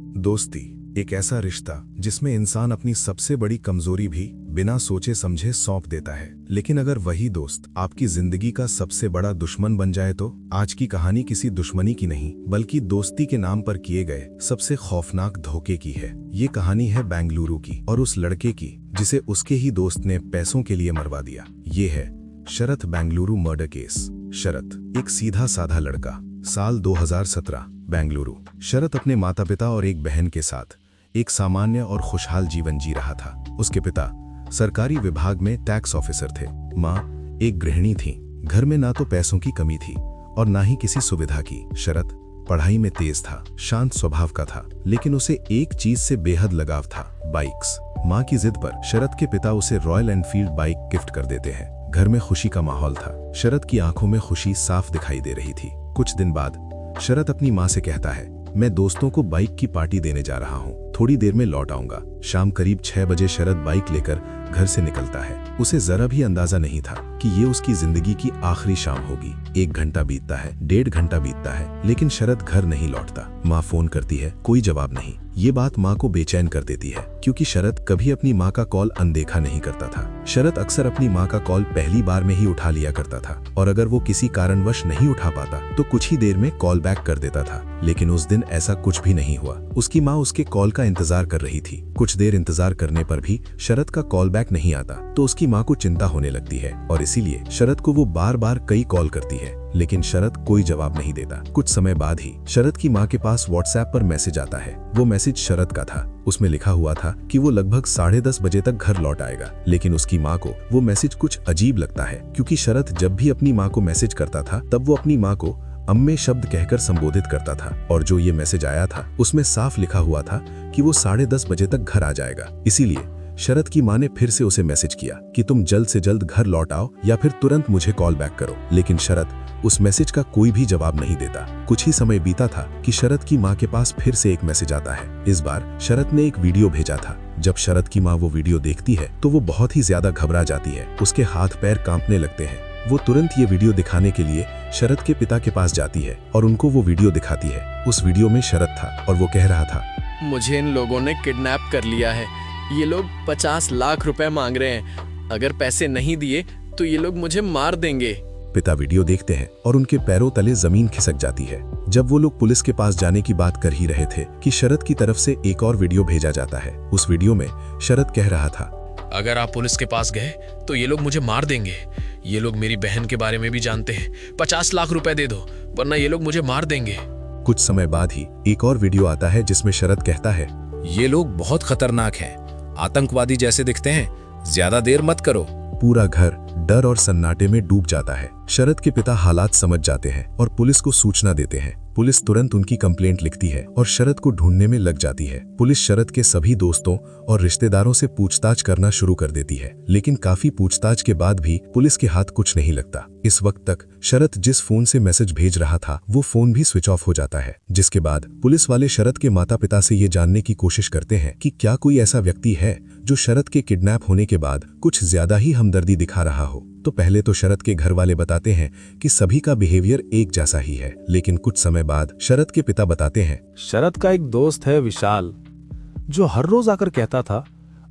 दोस्ती एक ऐसा रिश्ता जिसमें इंसान अपनी सबसे बड़ी कमजोरी भी बिना सोचे समझे सौंप देता है। लेकिन अगर वही दोस्त आपकी जिंदगी का सबसे बड़ा दुश्मन बन जाए तो आज की कहानी किसी दुश्मनी की नहीं बल्कि दोस्ती के नाम पर किए गए सबसे खौफनाक धोखे की है। ये कहानी है बेंगलुरु की और उस लड़के की जिसे उसके ही दोस्त ने पैसों के लिए मरवा दिया। ये है शरत बेंगलुरु मर्डर केस। शरत एक सीधा साधा लड़का, साल 2017 बेंगलुरु। शरत अपने माता पिता और एक बहन के साथ एक सामान्य और खुशहाल जीवन जी रहा था। उसके पिता सरकारी विभाग में टैक्स ऑफिसर थे। माँ एक गृहिणी थी। घर में ना तो पैसों की कमी थी और ना ही किसी सुविधा की। शरत पढ़ाई में तेज था, शांत स्वभाव का था, लेकिन उसे एक चीज से बेहद लगाव था, बाइक्स। माँ की जिद पर शरत के पिता उसे रॉयल एनफील्ड बाइक गिफ्ट कर देते हैं। घर में खुशी का माहौल था। शरत की आंखों में खुशी साफ दिखाई दे रही थी। कुछ दिन बाद शरत अपनी माँ से कहता है, मैं दोस्तों को बाइक की पार्टी देने जा रहा हूँ, थोड़ी देर में लौट आऊंगा। शाम करीब 6 बजे शरत बाइक लेकर घर से निकलता है। उसे जरा भी अंदाजा नहीं था कि ये उसकी जिंदगी की आखिरी शाम होगी। 1 घंटा बीतता है, 1.5 घंटा बीतता है, लेकिन शरत घर नहीं लौटता। माँ फोन करती है, कोई जवाब नहीं। ये बात माँ को बेचैन कर देती है क्योंकि शरत कभी अपनी माँ का कॉल अनदेखा नहीं करता था। शरत अक्सर अपनी माँ का कॉल पहली बार में ही उठा लिया करता था और अगर वो किसी कारणवश नहीं उठा पाता तो कुछ ही देर में कॉल बैक कर देता था। लेकिन उस दिन ऐसा कुछ भी नहीं हुआ। उसकी माँ उसके कॉल का इंतजार कर रही थी। कुछ देर इंतजार करने पर भी शरत का कॉल बैक नहीं आता तो उसकी माँ को चिंता होने लगती है और इसीलिए शरत को वो बार बार कई कॉल करती है, लेकिन शरत कोई जवाब नहीं देता। कुछ समय बाद ही शरत की माँ के पास व्हाट्सएप पर मैसेज आता है। वो मैसेज शरत का था। उसमें लिखा हुआ था कि वो लगभग 10:30 बजे तक घर लौट आएगा। लेकिन उसकी माँ को वो मैसेज कुछ अजीब लगता है क्योंकि शरत जब भी अपनी माँ को मैसेज करता था तब वो अपनी माँ को अम्मे शब्द कहकर संबोधित करता था और जो ये मैसेज आया था उसमें साफ लिखा हुआ था कि वो 10:30 बजे तक घर आ जाएगा। इसीलिए शरत की माँ ने फिर से उसे मैसेज किया कि तुम जल्द से जल्द घर लौट आओ या फिर तुरंत मुझे कॉल बैक करो। लेकिन शरत उस मैसेज का कोई भी जवाब नहीं देता। कुछ ही समय बीता था कि शरत की माँ के पास फिर से एक मैसेज आता है। इस बार शरत ने एक वीडियो भेजा था। जब शरत की माँ वो वीडियो देखती है तो वो बहुत ही ज्यादा घबरा जाती है। उसके हाथ पैर कांपने लगते हैं। वो तुरंत ये वीडियो दिखाने के लिए शरत के पिता के पास जाती है और उनको वो वीडियो दिखाती है। उस वीडियो में शरत था और वो कह रहा था, मुझे इन लोगों ने किडनैप कर लिया है। ये लोग 50 लाख रुपए मांग रहे हैं। अगर पैसे नहीं दिए तो ये लोग मुझे मार देंगे। पिता वीडियो देखते हैं और उनके पैरों तले जमीन खिसक जाती है। जब वो लोग पुलिस के पास जाने की बात कर ही रहे थे कि शरत की तरफ से एक और वीडियो भेजा जाता है। उस वीडियो में शरत कह रहा था, अगर आप पुलिस के पास गए तो ये लोग मुझे मार देंगे। ये लोग मेरी बहन के बारे में भी जानते हैं। 50 लाख रुपए दे दो वरना ये लोग मुझे मार देंगे। कुछ समय बाद ही एक और वीडियो आता है जिसमें शरत कहता है, ये लोग बहुत खतरनाक हैं, आतंकवादी जैसे दिखते हैं, ज्यादा देर मत करो। पूरा घर डर और सन्नाटे में डूब जाता है। शरत के पिता हालात समझ जाते हैं और पुलिस को सूचना देते हैं। पुलिस तुरंत उनकी कंप्लेंट लिखती है और शरत को ढूंढने में लग जाती है। पुलिस शरत के सभी दोस्तों और रिश्तेदारों से पूछताछ करना शुरू कर देती है, लेकिन काफी पूछताछ के बाद भी पुलिस के हाथ कुछ नहीं लगता। इस वक्त तक शरत जिस फोन से मैसेज भेज रहा था वो फोन भी स्विच ऑफ हो जाता है। जिसके बाद पुलिस वाले शरत के माता पिता से ये जानने की कोशिश करते हैं कि क्या कोई ऐसा व्यक्ति है जो शरत के किडनैप होने के बाद कुछ ज्यादा ही हमदर्दी दिखा रहा हो। तो पहले तो शरत के घर वाले बताते हैं कि सभी का बिहेवियर एक जैसा ही है, लेकिन कुछ समय बाद शरत के पिता बताते हैं, शरत का एक दोस्त है विशाल, जो हर रोज आकर कहता था,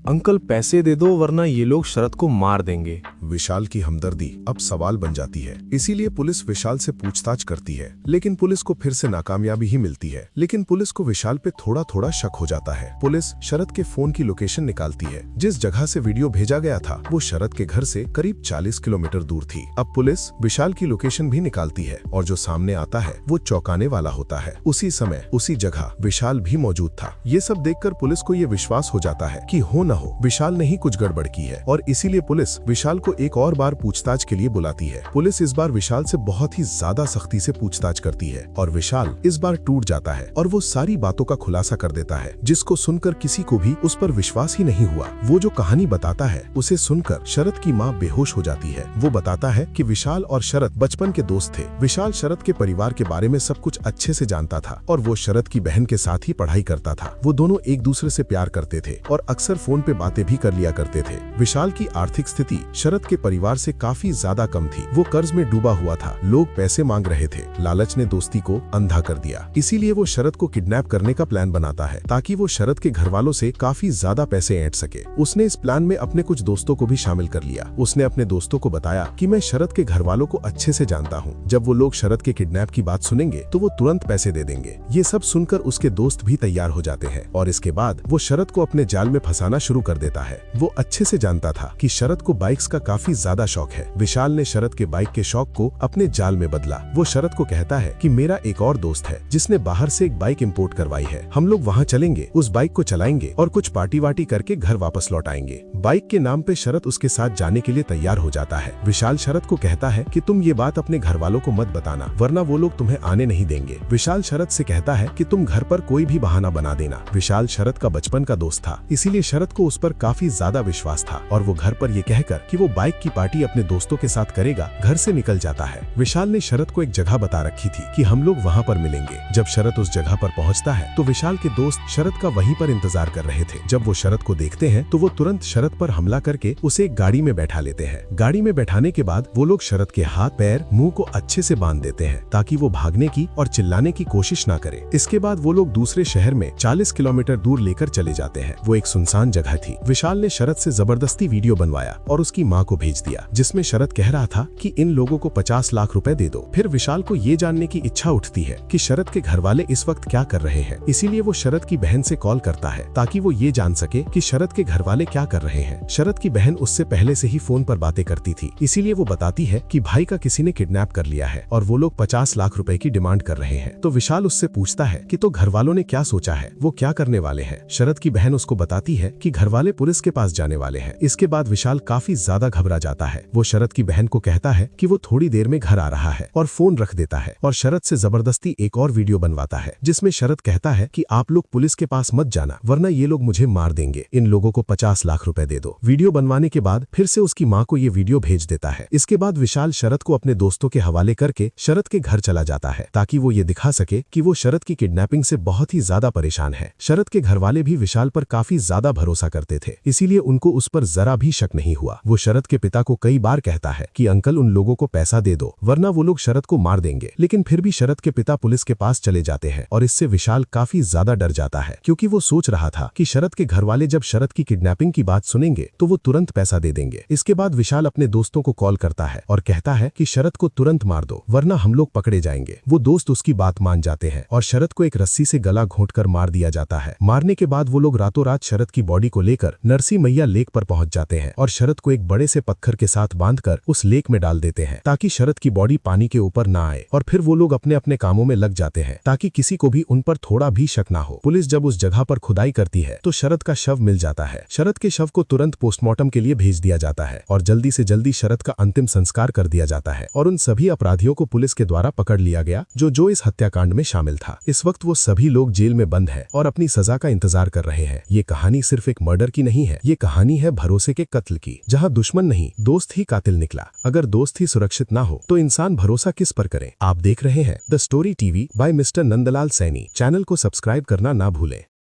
अंकल पैसे दे दो वरना ये लोग शरत को मार देंगे। विशाल की हमदर्दी अब सवाल बन जाती है। इसीलिए पुलिस विशाल से पूछताछ करती है, लेकिन पुलिस को फिर से नाकामयाबी ही मिलती है। लेकिन पुलिस को विशाल पे थोड़ा थोड़ा शक हो जाता है। पुलिस शरत के फोन की लोकेशन निकालती है। जिस जगह से वीडियो भेजा गया था वो शरत के घर से करीब 40 किलोमीटर दूर थी। अब पुलिस विशाल की लोकेशन भी निकालती है और जो सामने आता है वो चौंकाने वाला होता है। उसी समय उसी जगह विशाल भी मौजूद था। ये सब देखकर पुलिस को ये विश्वास हो जाता है कि हो न हो विशाल ने ही कुछ गड़बड़ की है और इसीलिए पुलिस विशाल को एक और बार पूछताछ के लिए बुलाती है। पुलिस इस बार विशाल से बहुत ही ज्यादा सख्ती से पूछताछ करती है और विशाल इस बार टूट जाता है और वो सारी बातों का खुलासा कर देता है, जिसको सुनकर किसी को भी उस पर विश्वास ही नहीं हुआ। वो जो कहानी बताता है उसे सुनकर शरत की माँ बेहोश हो जाती है। वो बताता है कि विशाल और शरत बचपन के दोस्त थे। विशाल शरत के परिवार के बारे में सब कुछ अच्छे से जानता था और वो शरत की बहन के साथ ही पढ़ाई करता था। वो दोनों एक दूसरे से प्यार करते थे और अक्सर फोन पे बातें भी कर लिया करते थे। विशाल की आर्थिक स्थिति शरद के परिवार से काफी ज्यादा कम थी। वो कर्ज में डूबा हुआ था, लोग पैसे मांग रहे थे। लालच ने दोस्ती को अंधा कर दिया। इसीलिए वो शरद को किडनैप करने का प्लान बनाता है ताकि वो शरद के घर वालों से काफी ज्यादा पैसे ऐंठ सके। उसने इस प्लान में अपने कुछ दोस्तों को भी शामिल कर लिया। उसने अपने दोस्तों को बताया कि मैं शरद के घर वालों को अच्छे से जानता हूँ, जब वो लोग शरद के किडनैप की बात सुनेंगे तो वो तुरंत पैसे दे देंगे। ये सब सुनकर उसके दोस्त भी तैयार हो जाते हैं और इसके बाद वो शरद को अपने जाल में फंसाना शुरू कर देता है। वो अच्छे से जानता था कि शरद को बाइक्स का काफी ज्यादा शौक है। विशाल ने शरद के बाइक के शौक को अपने जाल में बदला। वो शरद को कहता है कि मेरा एक और दोस्त है जिसने बाहर से एक बाइक इंपोर्ट करवाई है, हम लोग वहाँ चलेंगे, उस बाइक को चलाएंगे और कुछ पार्टी वार्टी करके घर वापस लौट आएंगे। बाइक के नाम पे शरद उसके साथ जाने के लिए तैयार हो जाता है। विशाल शरद को कहता है कि तुम ये बात अपने घर वालों को मत बताना, वरना वो लोग तुम्हें आने नहीं देंगे। विशाल शरद से कहता है कि तुम घर पर कोई भी बहाना बना देना। विशाल शरद का बचपन का दोस्त था, इसीलिए शरद को उस पर काफी ज्यादा विश्वास था और वो घर पर ये कहकर कि वो बाइक की पार्टी अपने दोस्तों के साथ करेगा, घर से निकल जाता है। विशाल ने शरद को एक जगह बता रखी थी कि हम लोग वहाँ पर मिलेंगे। जब शरद उस जगह पर पहुँचता है तो विशाल के दोस्त शरद का वहीं पर इंतजार कर रहे थे। जब वो शरद को देखते हैं तो वो तुरंत शरद पर हमला करके उसे एक गाड़ी में बैठा लेते हैं। गाड़ी में बैठाने के बाद वो लोग शरद के हाथ, पैर, मुंह को अच्छे से बांध देते हैं ताकि वो भागने की और चिल्लाने की कोशिश ना करे। इसके बाद वो लोग दूसरे शहर में 40 किलोमीटर दूर लेकर चले जाते हैं। वो एक सुनसान जगह थी। विशाल ने शरद से जबरदस्ती वीडियो बनवाया और उसकी माँ को भेज दिया, जिसमें शरद कह रहा था कि इन लोगों को 50 लाख रुपए दे दो। फिर विशाल को ये जानने की इच्छा उठती है कि शरद के घर वाले इस वक्त क्या कर रहे हैं, इसीलिए वो शरद की बहन से कॉल करता है ताकि वो ये जान सके कि शरद के घर वाले क्या कर रहे हैं। शरद की बहन उससे पहले से ही फोन पर बातें करती थी, इसीलिए वो बताती है कि भाई का किसी ने किडनैप कर लिया है और वो लोग 50 लाख रुपए की डिमांड कर रहे हैं। तो विशाल उससे पूछता है कि तो घर वालों ने क्या सोचा है, वो क्या करने वाले हैं। शरद की बहन उसको बताती है कि घर वाले पुलिस के पास जाने वाले हैं। इसके बाद विशाल काफी ज्यादा घबरा जाता है। वो शरद की बहन को कहता है कि वो थोड़ी देर में घर आ रहा है और फोन रख देता है और शरद से जबरदस्ती एक और वीडियो बनवाता है, जिसमें शरद कहता है कि आप लोग पुलिस के पास मत जाना, वरना ये लोग मुझे मार देंगे, इन लोगों को 50 लाख रुपए दे दो। वीडियो बनवाने के बाद फिर से उसकी माँ को ये वीडियो भेज देता है। इसके बाद विशाल शरद को अपने दोस्तों के हवाले करके शरद के घर चला जाता है ताकि वो ये दिखा सके कि वो शरद की किडनैपिंग से बहुत ही ज्यादा परेशान है। शरद के घर वाले भी विशाल पर काफी ज्यादा भरोसा करते थे, इसीलिए उनको उस पर जरा भी शक नहीं हुआ। वो शरद के पिता को कई बार कहता है कि अंकल उन लोगों को पैसा दे दो, वरना वो लोग शरद को मार देंगे। लेकिन फिर भी शरद के पिता पुलिस के पास चले जाते हैं और इससे विशाल काफी ज्यादा डर जाता है, क्योंकि वो सोच रहा था कि शरद के घर वाले जब शरद की किडनैपिंग की बात सुनेंगे तो वो तुरंत पैसा दे देंगे। इसके बाद विशाल अपने दोस्तों को कॉल करता है और कहता है कि शरद को तुरंत मार दो, वरना हम लोग पकड़े जाएंगे। वो दोस्त उसकी बात मान जाते हैं और शरद को एक रस्सी से गला घोंटकर मार दिया जाता है। मारने के बाद वो लोग रातों रात शरद की बॉडी को लेकर नरसी मैया लेक पर पहुंच जाते हैं और शरद को एक बड़े से पत्थर के साथ बांधकर उस लेक में डाल देते हैं ताकि शरद की बॉडी पानी के ऊपर ना आए। और फिर वो लोग अपने अपने कामों में लग जाते हैं ताकि किसी को भी उन पर थोड़ा भी शक ना हो। पुलिस जब उस जगह पर खुदाई करती है तो शरद का शव मिल जाता है। शरद के शव को तुरंत पोस्टमार्टम के लिए भेज दिया जाता है और जल्दी से जल्दी शरद का अंतिम संस्कार कर दिया जाता है और उन सभी अपराधियों को पुलिस के द्वारा पकड़ लिया गया जो इस हत्याकांड में शामिल था। इस वक्त वो सभी लोग जेल में बंद है और अपनी सजा का इंतजार कर रहे हैं। ये कहानी सिर्फ एक मर्डर की नहीं है, ये कहानी है भरोसे के कत्ल की, जहाँ दुश्मन नहीं दोस्त ही कातिल निकला। अगर दोस्त ही सुरक्षित ना हो तो इंसान भरोसा किस पर करे। आप देख रहे हैं the story TV by mister Nandlal Saini. Channel को सब्सक्राइब करना ना भूलें।